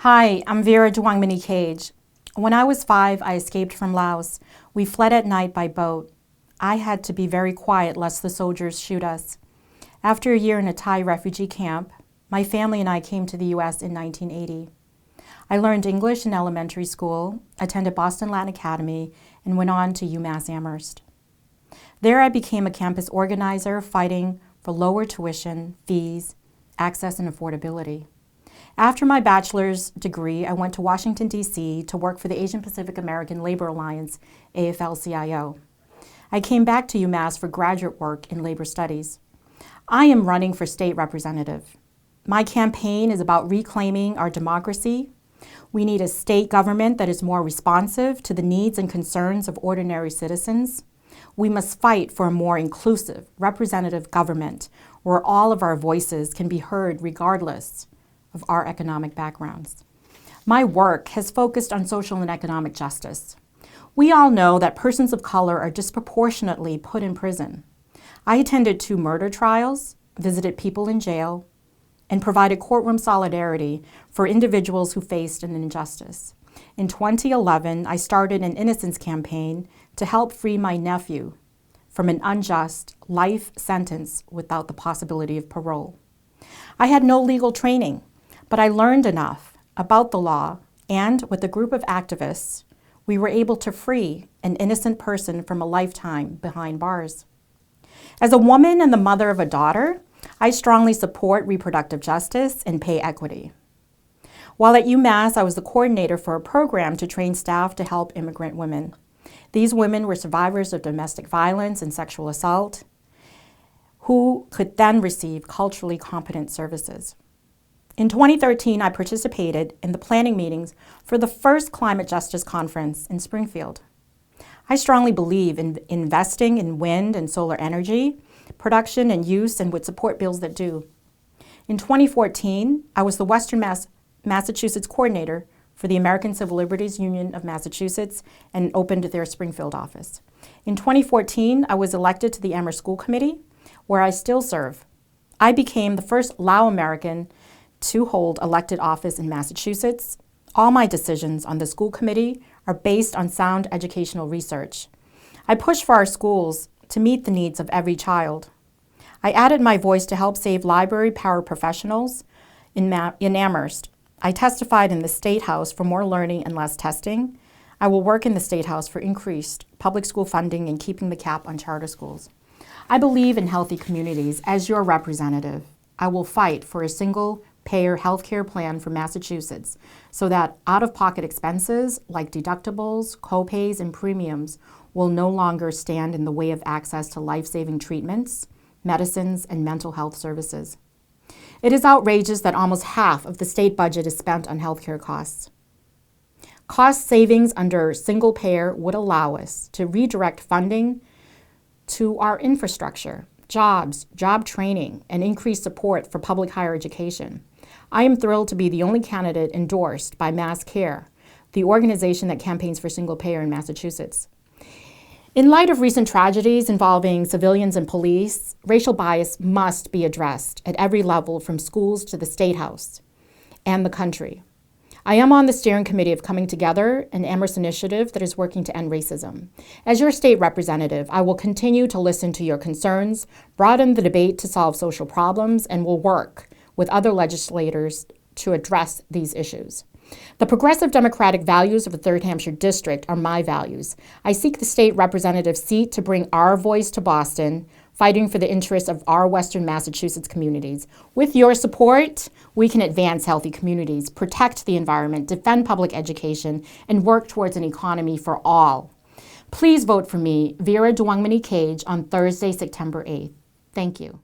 Hi, I'm Vira Douangmany. When I was 5, I escaped from Laos. We fled at night by boat. I had to be very quiet lest the soldiers shoot us. After a year in a Thai refugee camp, my family and I came to the U.S. in 1980. I learned English in elementary school, attended Boston Latin Academy, and went on to UMass Amherst. There I became a campus organizer fighting for lower tuition, fees, access, and affordability. After my bachelor's degree, I went to Washington, D.C. to work for the Asian Pacific American Labor Alliance, AFL-CIO. I came back to UMass for graduate work in labor studies. I am running for state representative. My campaign is about reclaiming our democracy. We need a state government that is more responsive to the needs and concerns of ordinary citizens. We must fight for a more inclusive, representative government where all of our voices can be heard regardless of our economic backgrounds. My work has focused on social and economic justice. We all know that persons of color are disproportionately put in prison. I attended 2 murder trials, visited people in jail, and provided courtroom solidarity for individuals who faced an injustice. In 2011, I started an innocence campaign to help free my nephew from an unjust life sentence without the possibility of parole. I had no legal training, but I learned enough about the law, and with a group of activists, we were able to free an innocent person from a lifetime behind bars. As a woman and the mother of a daughter, I strongly support reproductive justice and pay equity. While at UMass, I was the coordinator for a program to train staff to help immigrant women. These women were survivors of domestic violence and sexual assault, who could then receive culturally competent services. In 2013, I participated in the planning meetings for the first Climate Justice Conference in Springfield. I strongly believe in investing in wind and solar energy, production and use, and would support bills that do. In 2014, I was the Western Massachusetts coordinator for the American Civil Liberties Union of Massachusetts and opened their Springfield office. In 2014, I was elected to the Amherst School Committee, where I still serve. I became the first Lao American to hold elected office in Massachusetts. All my decisions on the school committee are based on sound educational research. I push for our schools to meet the needs of every child. I added my voice to help save library paraprofessionals in Amherst. I testified in the State House for more learning and less testing. I will work in the State House for increased public school funding and keeping the cap on charter schools. I believe in healthy communities. As your representative, I will fight for a single-payer healthcare plan for Massachusetts so that out-of-pocket expenses like deductibles, co-pays, and premiums will no longer stand in the way of access to life-saving treatments, medicines, and mental health services. It is outrageous that almost half of the state budget is spent on healthcare costs. Cost savings under single-payer would allow us to redirect funding to our infrastructure, jobs, job training, and increased support for public higher education. I am thrilled to be the only candidate endorsed by MassCare, the organization that campaigns for single payer in Massachusetts. In light of recent tragedies involving civilians and police, racial bias must be addressed at every level from schools to the State House and the country. I am on the steering committee of Coming Together, an Amherst initiative that is working to end racism. As your state representative, I will continue to listen to your concerns, broaden the debate to solve social problems, and will work with other legislators to address these issues. The progressive democratic values of the 3rd Hampshire District are my values. I seek the state representative seat to bring our voice to Boston, fighting for the interests of our Western Massachusetts communities. With your support, we can advance healthy communities, protect the environment, defend public education, and work towards an economy for all. Please vote for me, Vira Douangmany, on Thursday, September 8th. Thank you.